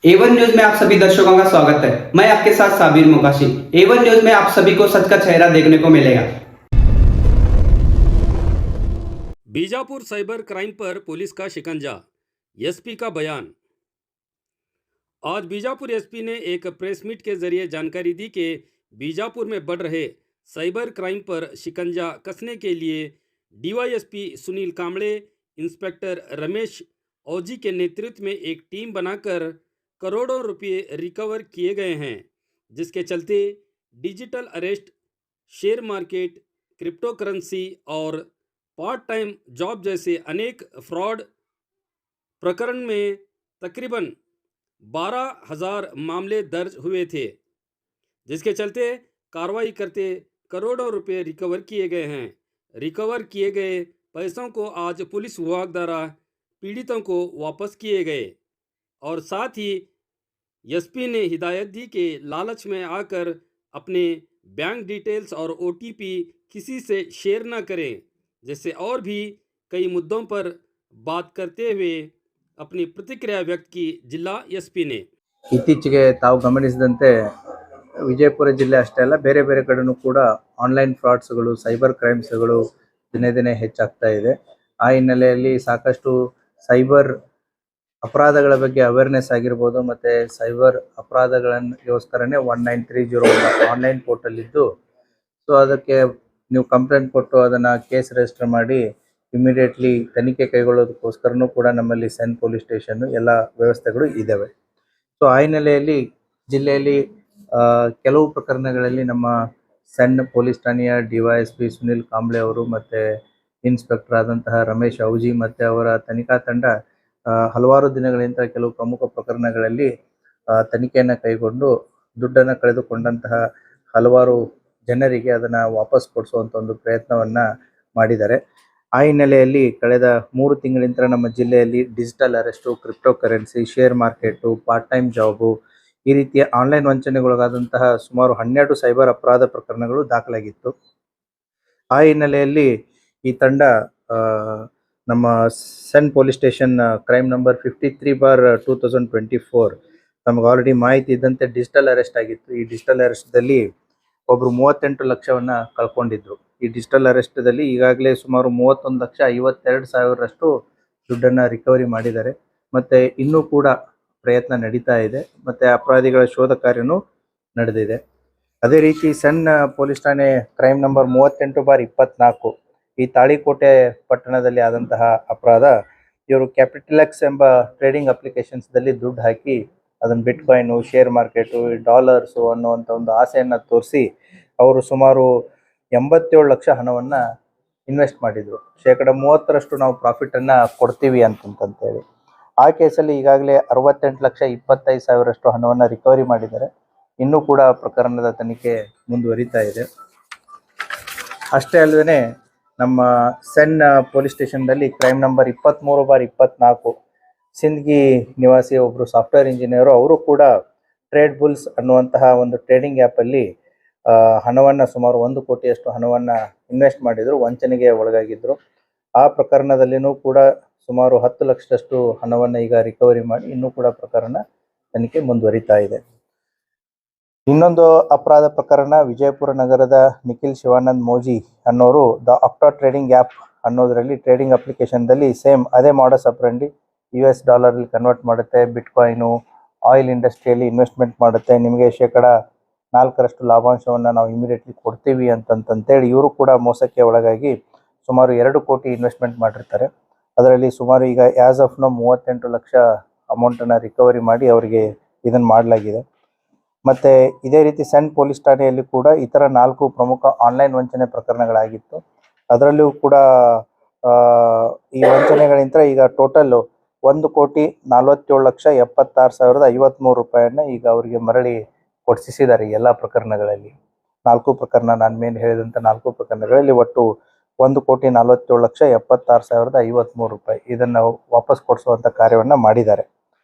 Avon news में आप सभी दर्शकों का स्वागत है। मैं आपके साथ साबिर मुकाशी। एवन न्यूज में आप सभी को सच का चेहरा देखने को मिलेगा। बीजापुर साइबर क्राइम पर पुलिस का शिकंजा, एसपी का बयान। आज बीजापुर एसपी ने एक प्रेस मीट के जरिए जानकारी दी कि बीजापुर में बढ़ रहे साइबर क्राइम पर शिकंजा कसने के लिए डीवाईएसपी सुनील कांबळे, इंस्पेक्टर रमेश औजी के नेतृत्व में एक टीम बनाकर करोड़ों रुपये रिकवर किए गए हैं, जिसके चलते digital arrest, share market, crypto currency और पार्ट टाइम जॉब जैसे अनेक फ्रॉड प्रकरण में तकरीबन 12,000 मामले दर्ज हुए थे, जिसके चलते कार्रवाई करते करोड़ों रुपए रिकवर किए गए हैं। रिकवर किए गए पैसों को आज पुलिस विभाग द्वारा पीड़ितों को वापस किए गए और साथ ही एसपी ने हिदायत दी कि लालच में आकर अपने बैंक डिटेल्स और ओटीपी किसी से शेयर न करें, जैसे और भी कई मुद्दों पर बात करते हुए अपनी प्रतिक्रिया व्यक्त की जिला एसपी ने। ಇತ್ತೀಚೆಗೆ ತಾವು ಗಮನಿಸಿದಂತೆ ವಿಜಯಪುರ ಜಿಲ್ಲೆ ಅಷ್ಟೇ ಅಲ್ಲ, ಬೇರೆ ಬೇರೆ ಕಡೆನೂ ಕೂಡ ಆನ್ಲೈನ್ ಫ್ರಾಡ್ಸ್ಗಳು, ಸೈಬರ್ ಕ್ರೈಮ್ಸ್ಗಳು ದಿನೇ ದಿನೇ ಹೆಚ್ಚಾಗ್ತಾ ಇದೆ. ಆ ಹಿನ್ನೆಲೆಯಲ್ಲಿ ಸಾಕಷ್ಟು ಸೈಬರ್ ಅಪರಾಧಗಳ ಬಗ್ಗೆ ಅವೇರ್ನೆಸ್ ಆಗಿರ್ಬೋದು, ಮತ್ತು ಸೈಬರ್ ಅಪರಾಧಗಳನ್ಗೋಸ್ಕರನೇ 1930 ಆನ್ಲೈನ್ ಪೋರ್ಟಲ್ ಇದ್ದು, ಸೊ ಅದಕ್ಕೆ ನೀವು ಕಂಪ್ಲೇಂಟ್ ಕೊಟ್ಟು ಅದನ್ನು ಕೇಸ್ ರಿಜಿಸ್ಟರ್ ಮಾಡಿ ಇಮಿಡಿಯೇಟ್ಲಿ ತನಿಖೆ ಕೈಗೊಳ್ಳೋದಕ್ಕೋಸ್ಕರನೂ ಕೂಡ ನಮ್ಮಲ್ಲಿ ಸೆನ್ ಪೊಲೀಸ್ ಸ್ಟೇಷನ್ ಎಲ್ಲ ವ್ಯವಸ್ಥೆಗಳು ಇದ್ದಾವೆ. ಸೊ ಆ ಹಿನ್ನೆಲೆಯಲ್ಲಿ ಜಿಲ್ಲೆಯಲ್ಲಿ ಕೆಲವು ಪ್ರಕರಣಗಳಲ್ಲಿ ನಮ್ಮ ಸೆನ್ ಪೊಲೀಸ್ ಠಾಣೆಯ ಡಿವೈಎಸ್ಪಿ ಸುನಿಲ್ ಕಾಂಬ್ಳೆ ಅವರು ಮತ್ತು ಇನ್ಸ್ಪೆಕ್ಟರ್ ಆದಂತಹ ರಮೇಶ್ ಔಜಿ ಮತ್ತು ಅವರ ತನಿಖಾ ತಂಡ ಹಲವಾರು ದಿನಗಳಿಂದ ಕೆಲವು ಪ್ರಮುಖ ಪ್ರಕರಣಗಳಲ್ಲಿ ತನಿಖೆಯನ್ನು ಕೈಗೊಂಡು ದುಡ್ಡನ್ನು ಕಳೆದುಕೊಂಡಂತಹ ಹಲವಾರು ಜನರಿಗೆ ಅದನ್ನು ವಾಪಸ್ ಕೊಡಿಸುವಂಥ ಒಂದು ಪ್ರಯತ್ನವನ್ನು ಮಾಡಿದ್ದಾರೆ. ಆ ಹಿನ್ನೆಲೆಯಲ್ಲಿ ಕಳೆದ 3 ತಿಂಗಳಿಂದ ನಮ್ಮ ಜಿಲ್ಲೆಯಲ್ಲಿ digital arrest, crypto currency, share market, part time job, ಈ ರೀತಿಯ ಆನ್ಲೈನ್ ವಂಚನೆಗೊಳಗಾದಂತಹ ಸುಮಾರು 12 ಸೈಬರ್ ಅಪರಾಧ ಪ್ರಕರಣಗಳು ದಾಖಲಾಗಿತ್ತು. ಆ ಹಿನ್ನೆಲೆಯಲ್ಲಿ ಈ ತಂಡ ನಮ್ಮ ಸೆನ್ ಪೊಲೀಸ್ ಸ್ಟೇಷನ್ ಕ್ರೈಮ್ ನಂಬರ್ 53/2024 ನಮಗೆ ಆಲ್ರೆಡಿ ಮಾಹಿತಿ ಇದ್ದಂತೆ ಡಿಜಿಟಲ್ ಅರೆಸ್ಟ್ ಆಗಿತ್ತು. ಈ ಡಿಜಿಟಲ್ ಅರೆಸ್ಟ್ದಲ್ಲಿ ಒಬ್ಬರು 38 ಲಕ್ಷವನ್ನು ಕಳ್ಕೊಂಡಿದ್ರು. ಈ ಡಿಜಿಟಲ್ ಅರೆಸ್ಟ್ದಲ್ಲಿ ಈಗಾಗಲೇ ಸುಮಾರು 31,52,000ರಷ್ಟು ದುಡ್ಡನ್ನು ರಿಕವರಿ ಮಾಡಿದ್ದಾರೆ. ಮತ್ತು ಇನ್ನೂ ಕೂಡ ಪ್ರಯತ್ನ ನಡೀತಾ ಇದೆ, ಮತ್ತು ಅಪರಾಧಿಗಳ ಶೋಧ ಕಾರ್ಯನೂ ನಡೆದಿದೆ. ಅದೇ ರೀತಿ ಸೆನ್ ಪೊಲೀಸ್ ಠಾಣೆ ಕ್ರೈಮ್ ನಂಬರ್ 38/24 ಈ ತಾಳಿಕೋಟೆ ಪಟ್ಟಣದಲ್ಲಿ ಆದಂತಹ ಅಪರಾಧ, ಇವರು ಕ್ಯಾಪಿಟಲೆಕ್ಸ್ ಎಂಬ ಟ್ರೇಡಿಂಗ್ ಅಪ್ಲಿಕೇಶನ್ಸ್ದಲ್ಲಿ ದುಡ್ಡು ಹಾಕಿ ಅದನ್ನು ಬಿಟ್ಕಾಯಿನು, ಶೇರ್ ಮಾರ್ಕೆಟು, ಡಾಲರ್ಸು ಅನ್ನುವಂಥ ಒಂದು ಆಸೆಯನ್ನು ತೋರಿಸಿ ಅವರು ಸುಮಾರು 87 ಲಕ್ಷ ಹಣವನ್ನು ಇನ್ವೆಸ್ಟ್ ಮಾಡಿದರು. 30% ನಾವು ಪ್ರಾಫಿಟನ್ನು ಕೊಡ್ತೀವಿ ಅಂತಂತೇಳಿ. ಆ ಕೇಸಲ್ಲಿ ಈಗಾಗಲೇ 68,25,000ರಷ್ಟು ಹಣವನ್ನು ರಿಕವರಿ ಮಾಡಿದ್ದಾರೆ. ಇನ್ನೂ ಕೂಡ ಪ್ರಕರಣದ ತನಿಖೆ ಮುಂದುವರಿತಾ ಇದೆ. ಅಷ್ಟೇ ಅಲ್ಲದೆ ನಮ್ಮ ಸೆನ್ ಪೊಲೀಸ್ ಸ್ಟೇಷನ್ದಲ್ಲಿ ಕ್ರೈಮ್ ನಂಬರ್ 23/24 ಸಿಂದಗಿ ನಿವಾಸಿ ಒಬ್ಬರು ಸಾಫ್ಟ್ವೇರ್ ಇಂಜಿನಿಯರು, ಅವರು ಕೂಡ ಟ್ರೇಡ್ ಬುಲ್ಸ್ ಅನ್ನುವಂತಹ ಒಂದು ಟ್ರೇಡಿಂಗ್ ಆ್ಯಪಲ್ಲಿ ಹಣವನ್ನು ಸುಮಾರು 1 ಕೋಟಿಯಷ್ಟು ಹಣವನ್ನು ಇನ್ವೆಸ್ಟ್ ಮಾಡಿದರು, ವಂಚನೆಗೆ ಒಳಗಾಗಿದ್ದರು. ಆ ಪ್ರಕರಣದಲ್ಲಿನೂ ಕೂಡ ಸುಮಾರು 10 ಲಕ್ಷದಷ್ಟು ಹಣವನ್ನು ಈಗ ರಿಕವರಿ ಮಾಡಿ ಇನ್ನೂ ಕೂಡ ಪ್ರಕರಣ ತನಿಖೆ ಮುಂದುವರಿತಾ ಇದೆ. ಇನ್ನೊಂದು ಅಪರಾಧ ಪ್ರಕರಣ, ವಿಜಯಪುರ ನಗರದ ನಿಖಿಲ್ ಶಿವಾನಂದ್ ಮೋಜಿ ಅನ್ನೋರು ದ ಆಪ್ಟಾ ಟ್ರೇಡಿಂಗ್ ಆ್ಯಪ್ ಅನ್ನೋದರಲ್ಲಿ ಟ್ರೇಡಿಂಗ್ ಅಪ್ಲಿಕೇಶನ್ದಲ್ಲಿ ಸೇಮ್ ಅದೇ ಮಾಡಸ್ ಆಪರೆಂಡಿ, US ಡಾಲರಲ್ಲಿ ಕನ್ವರ್ಟ್ ಮಾಡುತ್ತೆ, ಬಿಟ್ಕಾಯಿನು, ಆಯಿಲ್ ಇಂಡಸ್ಟ್ರಿಯಲ್ಲಿ ಇನ್ವೆಸ್ಟ್ಮೆಂಟ್ ಮಾಡುತ್ತೆ, ನಿಮಗೆ 4% ಲಾಭಾಂಶವನ್ನು ನಾವು ಇಮಿಡಿಯೇಟ್ಲಿ ಕೊಡ್ತೀವಿ ಅಂತಂತೇಳಿ ಇವರು ಕೂಡ ಮೋಸಕ್ಕೆ ಒಳಗಾಗಿ ಸುಮಾರು 2 ಕೋಟಿ ಇನ್ವೆಸ್ಟ್ಮೆಂಟ್ ಮಾಡಿರ್ತಾರೆ. ಅದರಲ್ಲಿ ಸುಮಾರು ಈಗ ಆ್ಯಸ್ ಆಫ್ ನೋ 38 ಲಕ್ಷ ಅಮೌಂಟನ್ನು ರಿಕವರಿ ಮಾಡಿ ಅವರಿಗೆ ಇದನ್ನು ಮಾಡಲಾಗಿದೆ. ಮತ್ತು ಇದೇ ರೀತಿ ಸೆನ್ ಪೊಲೀಸ್ ಠಾಣೆಯಲ್ಲಿ ಕೂಡ ಇತರ 4 ಪ್ರಮುಖ ಆನ್ಲೈನ್ ವಂಚನೆ ಪ್ರಕರಣಗಳಾಗಿತ್ತು. ಅದರಲ್ಲೂ ಕೂಡ ಈ ವಂಚನೆಗಳಿಂದ ಈಗ ಟೋಟಲ್ಲು 1,47,76,053 ರೂಪಾಯಿಯನ್ನು ಈಗ ಅವರಿಗೆ ಮರಳಿ ಕೊಡಿಸಿದ್ದಾರೆ. ಎಲ್ಲ ಪ್ರಕರಣಗಳಲ್ಲಿ 4 ಪ್ರಕರಣ, ನಾನು ಮೇಲೆ ಹೇಳಿದಂಥ 4 ಪ್ರಕರಣಗಳಲ್ಲಿ ಒಟ್ಟು 1,47,76,053 ರೂಪಾಯಿ ಇದನ್ನು ವಾಪಸ್ ಕೊಡಿಸುವಂಥ ಕಾರ್ಯವನ್ನು ಮಾಡಿದ್ದಾರೆ.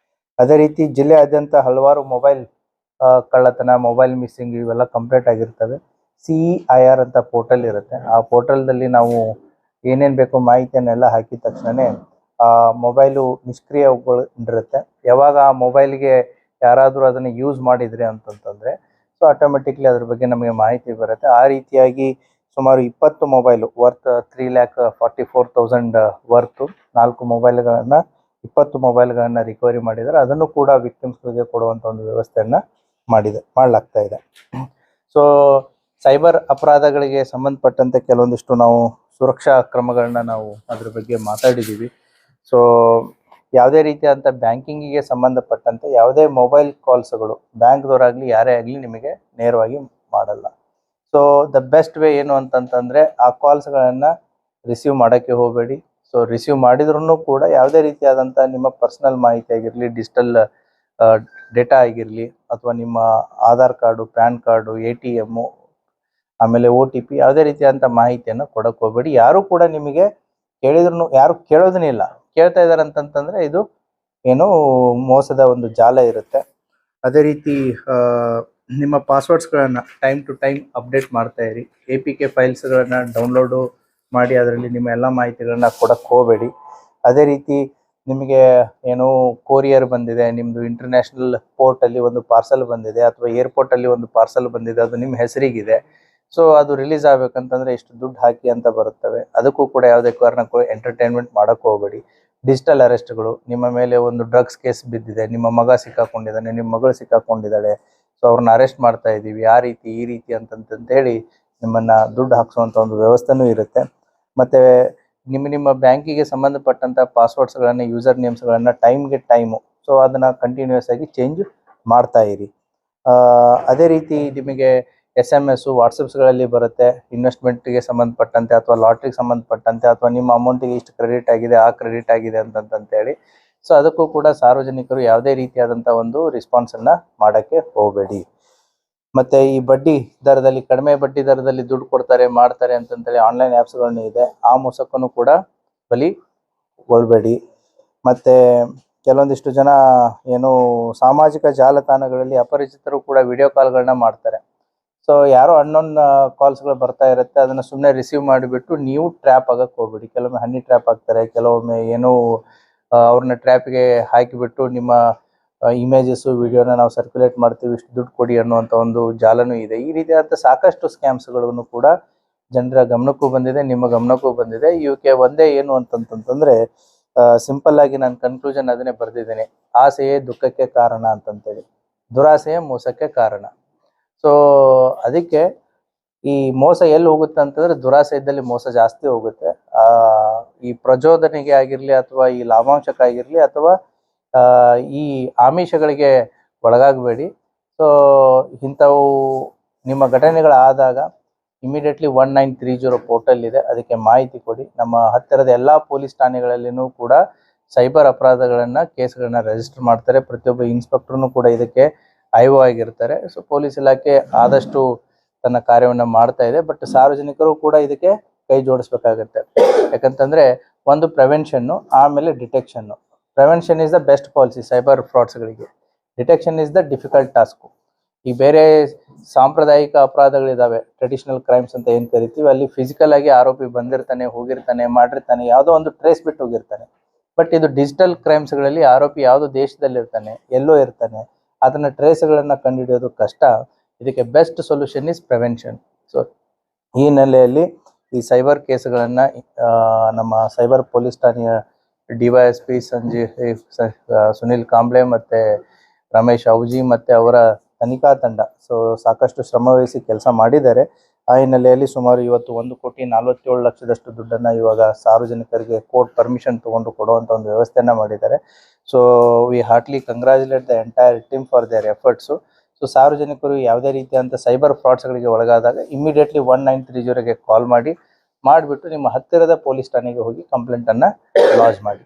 ಅದೇ ರೀತಿ ಜಿಲ್ಲೆಯಾದ್ಯಂತ ಹಲವಾರು ಮೊಬೈಲ್ ಕಳ್ಳತನ, ಮೊಬೈಲ್ ಮಿಸ್ಸಿಂಗ್ ಇವೆಲ್ಲ ಕಂಪ್ಲೀಟ್ ಆಗಿರ್ತವೆ. CEIR ಅಂತ ಪೋರ್ಟಲ್ ಇರುತ್ತೆ. ಆ ಪೋರ್ಟಲ್ದಲ್ಲಿ ನಾವು ಏನೇನು ಬೇಕೋ ಮಾಹಿತಿಯನ್ನೆಲ್ಲ ಹಾಕಿದ ತಕ್ಷಣ ಮೊಬೈಲು ನಿಷ್ಕ್ರಿಯಗೊಂಡಿರುತ್ತೆ. ಯಾವಾಗ ಆ ಮೊಬೈಲ್ಗೆ ಯಾರಾದರೂ ಅದನ್ನು ಯೂಸ್ ಮಾಡಿದ್ರಿ ಅಂತಂತಂದರೆ ಸೊ ಆಟೋಮೆಟಿಕ್ಲಿ ಅದ್ರ ಬಗ್ಗೆ ನಮಗೆ ಮಾಹಿತಿ ಬರುತ್ತೆ. ಆ ರೀತಿಯಾಗಿ ಸುಮಾರು 20 ಮೊಬೈಲು ವರ್ತ್ 3,44,000 ವರ್ತು 4 ಮೊಬೈಲ್ಗಳನ್ನು 20 ಮೊಬೈಲ್ಗಳನ್ನು ರಿಕವರಿ ಮಾಡಿದ್ದಾರೆ. ಅದನ್ನು ಕೂಡ ವಿಕ್ಟಿಮ್ಸ್ಗಳಿಗೆ ಕೊಡುವಂಥ ಒಂದು ವ್ಯವಸ್ಥೆಯನ್ನು ಮಾಡಲಾಗ್ತಾ ಇದೆ. ಸೊ ಸೈಬರ್ ಅಪರಾಧಗಳಿಗೆ ಸಂಬಂಧಪಟ್ಟಂತೆ ಕೆಲವೊಂದಿಷ್ಟು ನಾವು ಸುರಕ್ಷಾ ಕ್ರಮಗಳನ್ನ ನಾವು ಅದ್ರ ಬಗ್ಗೆ ಮಾತಾಡಿದ್ದೀವಿ. ಸೊ ಯಾವುದೇ ರೀತಿಯಾದಂಥ ಬ್ಯಾಂಕಿಂಗಿಗೆ ಸಂಬಂಧಪಟ್ಟಂತೆ ಯಾವುದೇ ಮೊಬೈಲ್ ಕಾಲ್ಸ್ಗಳು ಬ್ಯಾಂಕ್ದವರಾಗಲಿ ಯಾರೇ ಆಗಲಿ ನಿಮಗೆ ನೇರವಾಗಿ ಮಾಡಲ್ಲ. ಸೊ ದ ಬೆಸ್ಟ್ ವೇ ಏನು ಅಂತಂತಂದರೆ ಆ ಕಾಲ್ಸ್ಗಳನ್ನು ರಿಸೀವ್ ಮಾಡೋಕ್ಕೆ ಹೋಗಬೇಡಿ. ಸೊ ರಿಸೀವ್ ಮಾಡಿದ್ರೂ ಕೂಡ ಯಾವುದೇ ರೀತಿಯಾದಂಥ ನಿಮ್ಮ ಪರ್ಸನಲ್ ಮಾಹಿತಿ ಆಗಿರಲಿ, ಡಿಜಿಟಲ್ ಡೇಟಾ ಆಗಿರಲಿ, ಅಥವಾ ನಿಮ್ಮ Aadhaar card, PAN card, ATM, ಆಮೇಲೆ OTP ಯಾವುದೇ ರೀತಿಯಾದಂಥ ಮಾಹಿತಿಯನ್ನು ಕೊಡಕ್ಕೆ ಹೋಗಬೇಡಿ. ಯಾರು ಕೂಡ ನಿಮಗೆ ಕೇಳಿದ್ರು ಯಾರು ಕೇಳೋದನ್ನೇ ಇಲ್ಲ, ಕೇಳ್ತಾ ಇದ್ದಾರೆ ಅಂತಂತಂದರೆ ಇದು ಏನೋ ಮೋಸದ ಒಂದು ಜಾಲ ಇರುತ್ತೆ. ಅದೇ ರೀತಿ ನಿಮ್ಮ ಪಾಸ್ವರ್ಡ್ಸ್ಗಳನ್ನು ಟೈಮ್ ಟು ಟೈಮ್ ಅಪ್ಡೇಟ್ ಮಾಡ್ತಾ ಇರಿ. APK ಫೈಲ್ಸ್ಗಳನ್ನು ಡೌನ್ಲೋಡು ಮಾಡಿ ಅದರಲ್ಲಿ ನಿಮ್ಮ ಎಲ್ಲ ಮಾಹಿತಿಗಳನ್ನ ಕೊಡಕ್ಕೆ ಹೋಗಬೇಡಿ. ಅದೇ ರೀತಿ ನಿಮಗೆ ಏನೋ ಕೊರಿಯರ್ ಬಂದಿದೆ, ನಿಮ್ಮದು ಇಂಟರ್ನ್ಯಾಷನಲ್ ಪೋರ್ಟಲ್ಲಿ ಒಂದು ಪಾರ್ಸಲ್ ಬಂದಿದೆ ಅಥವಾ ಏರ್ಪೋರ್ಟಲ್ಲಿ ಒಂದು ಪಾರ್ಸಲ್ ಬಂದಿದೆ, ಅದು ನಿಮ್ಮ ಹೆಸರಿಗಿದೆ. ಸೊ ಅದು ರಿಲೀಸ್ ಆಗಬೇಕಂತಂದರೆ ಎಷ್ಟು ದುಡ್ಡು ಹಾಕಿ ಅಂತ ಬರುತ್ತವೆ. ಅದಕ್ಕೂ ಕೂಡ ಯಾವುದೇ ಕಾರಣಕ್ಕೂ ಎಂಟರ್ಟೈನ್ಮೆಂಟ್ ಮಾಡೋಕ್ಕೆ ಹೋಗಬೇಡಿ. ಡಿಜಿಟಲ್ ಅರೆಸ್ಟ್ಗಳು, ನಿಮ್ಮ ಮೇಲೆ ಒಂದು ಡ್ರಗ್ಸ್ ಕೇಸ್ ಬಿದ್ದಿದೆ, ನಿಮ್ಮ ಮಗ ಸಿಕ್ಕಾಕೊಂಡಿದ್ದಾನೆ, ನಿಮ್ಮ ಮಗಳು ಸಿಕ್ಕಾಕೊಂಡಿದ್ದಾಳೆ, ಸೊ ಅವ್ರನ್ನ ಅರೆಸ್ಟ್ ಮಾಡ್ತಾ ಇದ್ದೀವಿ, ಆ ರೀತಿ ಈ ರೀತಿ ಅಂತಂತೇಳಿ ನಿಮ್ಮನ್ನು ದುಡ್ಡು ಹಾಕ್ಸುವಂಥ ಒಂದು ವ್ಯವಸ್ಥೆನೂ ಇರುತ್ತೆ. ಮತ್ತು ನಿಮ್ಮ ಬ್ಯಾಂಕಿಗೆ ಸಂಬಂಧಪಟ್ಟಂಥ ಪಾಸ್ವರ್ಡ್ಸ್ಗಳನ್ನು, ಯೂಸರ್ ನೇಮ್ಸ್ಗಳನ್ನು ಟೈಮ್ಗೆ ಟೈಮು ಸೊ ಅದನ್ನು ಕಂಟಿನ್ಯೂಸ್ ಆಗಿ ಚೇಂಜ್ ಮಾಡ್ತಾ ಇರಿ. ಅದೇ ರೀತಿ ನಿಮಗೆ SMS ವಾಟ್ಸಪ್ಸ್ಗಳಲ್ಲಿ ಬರುತ್ತೆ ಇನ್ವೆಸ್ಟ್ಮೆಂಟ್ಗೆ ಸಂಬಂಧಪಟ್ಟಂತೆ ಅಥವಾ ಲಾಟ್ರಿಗೆ ಸಂಬಂಧಪಟ್ಟಂತೆ ಅಥವಾ ನಿಮ್ಮ ಅಮೌಂಟಿಗೆ ಇಷ್ಟು ಕ್ರೆಡಿಟ್ ಆಗಿದೆ, ಆ ಕ್ರೆಡಿಟ್ ಆಗಿದೆ ಅಂತಂತೇಳಿ. ಸೊ ಅದಕ್ಕೂ ಕೂಡ ಸಾರ್ವಜನಿಕರು ಯಾವುದೇ ರೀತಿಯಾದಂಥ ಒಂದು ರೆಸ್ಪಾನ್ಸನ್ನು ಮಾಡೋಕ್ಕೆ ಹೋಗಬೇಡಿ. ಮತ್ತು ಈ ಬಡ್ಡಿ ದರದಲ್ಲಿ, ಕಡಿಮೆ ಬಡ್ಡಿ ದರದಲ್ಲಿ ದುಡ್ಡು ಕೊಡ್ತಾರೆ ಮಾಡ್ತಾರೆ ಅಂತಂತೇಳಿ ಆನ್ಲೈನ್ ಆ್ಯಪ್ಸ್ಗಳನ್ನ ಇದೆ, ಆ ಮೋಸಕ್ಕೂ ಕೂಡ ಬಲಿ ಕೊಡಬೇಡಿ. ಮತ್ತು ಕೆಲವೊಂದಿಷ್ಟು ಜನ ಏನು ಸಾಮಾಜಿಕ ಜಾಲತಾಣಗಳಲ್ಲಿ ಅಪರಿಚಿತರು ಕೂಡ ವಿಡಿಯೋ ಕಾಲ್ಗಳನ್ನ ಮಾಡ್ತಾರೆ. ಸೊ ಯಾರೋ ಅನ್ನೋನ್ ಕಾಲ್ಸ್ಗಳು ಬರ್ತಾ ಇರುತ್ತೆ, ಅದನ್ನು ಸುಮ್ಮನೆ ರಿಸೀವ್ ಮಾಡಿಬಿಟ್ಟು ನೀವು ಟ್ರ್ಯಾಪ್ ಆಗಕ್ಕೆ ಹೋಗ್ಬೇಡಿ. ಕೆಲವೊಮ್ಮೆ ಹನಿ ಟ್ರ್ಯಾಪ್ ಆಗ್ತಾರೆ, ಕೆಲವೊಮ್ಮೆ ಏನೋ ಅವ್ರನ್ನ ಟ್ರ್ಯಾಪಿಗೆ ಹಾಕಿಬಿಟ್ಟು ನಿಮ್ಮ ಇಮೇಜಸ್ಸು ವಿಡಿಯೋನ ನಾವು ಸರ್ಕ್ಯುಲೇಟ್ ಮಾಡ್ತೀವಿ, ಇಷ್ಟು ದುಡ್ಡು ಕೊಡಿ ಅನ್ನುವಂಥ ಒಂದು ಜಾಲನೂ ಇದೆ. ಈ ರೀತಿಯಾದಂಥ ಸಾಕಷ್ಟು ಸ್ಕ್ಯಾಮ್ಸ್ಗಳನ್ನು ಕೂಡ ಜನರ ಗಮನಕ್ಕೂ ಬಂದಿದೆ, ನಿಮ್ಮ ಗಮನಕ್ಕೂ ಬಂದಿದೆ. ಇವಕ್ಕೆ ಒಂದೇ ಏನು ಅಂತಂತಂದರೆ ಸಿಂಪಲ್ ಆಗಿ ನಾನು ಕನ್ಕ್ಲೂಷನ್ ಅದನ್ನೇ ಬರೆದಿದ್ದೇನೆ, ಆಸೆಯೇ ದುಃಖಕ್ಕೆ ಕಾರಣ ಅಂತಂತೇಳಿ, ದುರಾಸೆಯೇ ಮೋಸಕ್ಕೆ ಕಾರಣ. ಸೊ ಅದಕ್ಕೆ ಈ ಮೋಸ ಎಲ್ಲಿ ಹೋಗುತ್ತೆ ಅಂತಂದರೆ ದುರಾಸೆ ಇದ್ದಲ್ಲಿ ಮೋಸ ಜಾಸ್ತಿ ಹೋಗುತ್ತೆ. ಈ ಪ್ರಚೋದನೆಗೆ ಆಗಿರಲಿ ಅಥವಾ ಈ ಲಾಭಾಂಶಕ್ಕಾಗಿರಲಿ ಅಥವಾ ಈ ಆಮಿಷಗಳಿಗೆ ಒಳಗಾಗಬೇಡಿ. ಸೊ ಇಂಥವು ನಿಮ್ಮ ಘಟನೆಗಳಾದಾಗ ಇಮಿಡಿಯೇಟ್ಲಿ 1930 ಪೋರ್ಟಲ್ ಇದೆ, ಅದಕ್ಕೆ ಮಾಹಿತಿ ಕೊಡಿ. ನಮ್ಮ ಹತ್ತಿರದ ಎಲ್ಲ ಪೊಲೀಸ್ ಠಾಣೆಗಳಲ್ಲಿನೂ ಕೂಡ ಸೈಬರ್ ಅಪರಾಧಗಳನ್ನು ಕೇಸ್ಗಳನ್ನ ರಿಜಿಸ್ಟರ್ ಮಾಡ್ತಾರೆ. ಪ್ರತಿಯೊಬ್ಬ ಇನ್ಸ್ಪೆಕ್ಟರ್ನೂ ಕೂಡ ಇದಕ್ಕೆ IO ಆಗಿರ್ತಾರೆ. ಸೊ ಪೊಲೀಸ್ ಇಲಾಖೆ ಆದಷ್ಟು ತನ್ನ ಕಾರ್ಯವನ್ನು ಮಾಡ್ತಾ ಇದೆ. ಬಟ್ ಸಾರ್ವಜನಿಕರು ಕೂಡ ಇದಕ್ಕೆ ಕೈ ಜೋಡಿಸ್ಬೇಕಾಗತ್ತೆ. ಯಾಕಂತಂದರೆ ಒಂದು ಪ್ರಿವೆನ್ಷನ್ನು, ಆಮೇಲೆ detection. Prevention is the best policy cyber ಫ್ರಾಡ್ಸ್ಗಳಿಗೆ, detection is the difficult task. ಈ ಬೇರೆ ಸಾಂಪ್ರದಾಯಿಕ ಅಪರಾಧಗಳಿದ್ದಾವೆ, ಟ್ರೆಡಿಷನಲ್ ಕ್ರೈಮ್ಸ್ ಅಂತ ಏನು ಕರಿತೀವಿ, ಅಲ್ಲಿ ಫಿಸಿಕಲ್ ಆಗಿ ಆರೋಪಿ ಬಂದಿರ್ತಾನೆ, ಹೋಗಿರ್ತಾನೆ, ಮಾಡಿರ್ತಾನೆ, ಯಾವುದೋ ಒಂದು ಟ್ರೇಸ್ ಬಿಟ್ಟು ಹೋಗಿರ್ತಾನೆ. ಬಟ್ ಇದು ಡಿಜಿಟಲ್ ಕ್ರೈಮ್ಸ್ಗಳಲ್ಲಿ ಆರೋಪಿ ಯಾವುದೋ ದೇಶದಲ್ಲಿರ್ತಾನೆ, ಎಲ್ಲೋ ಇರ್ತಾನೆ, ಅದನ್ನು ಟ್ರೇಸ್ಗಳನ್ನು ಕಂಡುಹಿಡಿಯೋದು ಕಷ್ಟ. ಇದಕ್ಕೆ best solution is prevention. So ಈ ನೆಲೆಯಲ್ಲಿ ಈ ಸೈಬರ್ ಕೇಸ್ಗಳನ್ನು ನಮ್ಮ ಸೈಬರ್ ಪೊಲೀಸ್ ಠಾಣೆಯ DYSP ಸುನಿಲ್ ಕಾಂಬ್ಳೆ ಮತ್ತು ರಮೇಶ್ ಔಜಿ ಮತ್ತು ಅವರ ತನಿಖಾ ತಂಡ ಸಾಕಷ್ಟು ಶ್ರಮವಹಿಸಿ ಕೆಲಸ ಮಾಡಿದ್ದಾರೆ. ಆ ಹಿನ್ನೆಲೆಯಲ್ಲಿ ಸುಮಾರು ಇವತ್ತು 1,47,00,000 ದುಡ್ಡನ್ನು ಇವಾಗ ಸಾರ್ವಜನಿಕರಿಗೆ ಕೋರ್ಟ್ ಪರ್ಮಿಷನ್ ತೊಗೊಂಡು ಕೊಡುವಂಥ ಒಂದು ವ್ಯವಸ್ಥೆಯನ್ನು ಮಾಡಿದ್ದಾರೆ. So we heartily congratulate the entire team for their efforts. So ಸಾರ್ವಜನಿಕರು ಯಾವುದೇ ರೀತಿಯಾದಂಥ ಸೈಬರ್ ಫ್ರಾಡ್ಸ್ಗಳಿಗೆ ಒಳಗಾದಾಗ ಇಮಿಡಿಯೇಟ್ಲಿ 1930ಗೆ ಕಾಲ್ ಮಾಡಿಬಿಟ್ಟು ನಿಮ್ಮ ಹತ್ತಿರದ ಪೊಲೀಸ್ ಠಾಣೆಗೆ ಹೋಗಿ ಕಂಪ್ಲೇಂಟನ್ನು ಲಾಂಚ್ ಮಾಡಿ.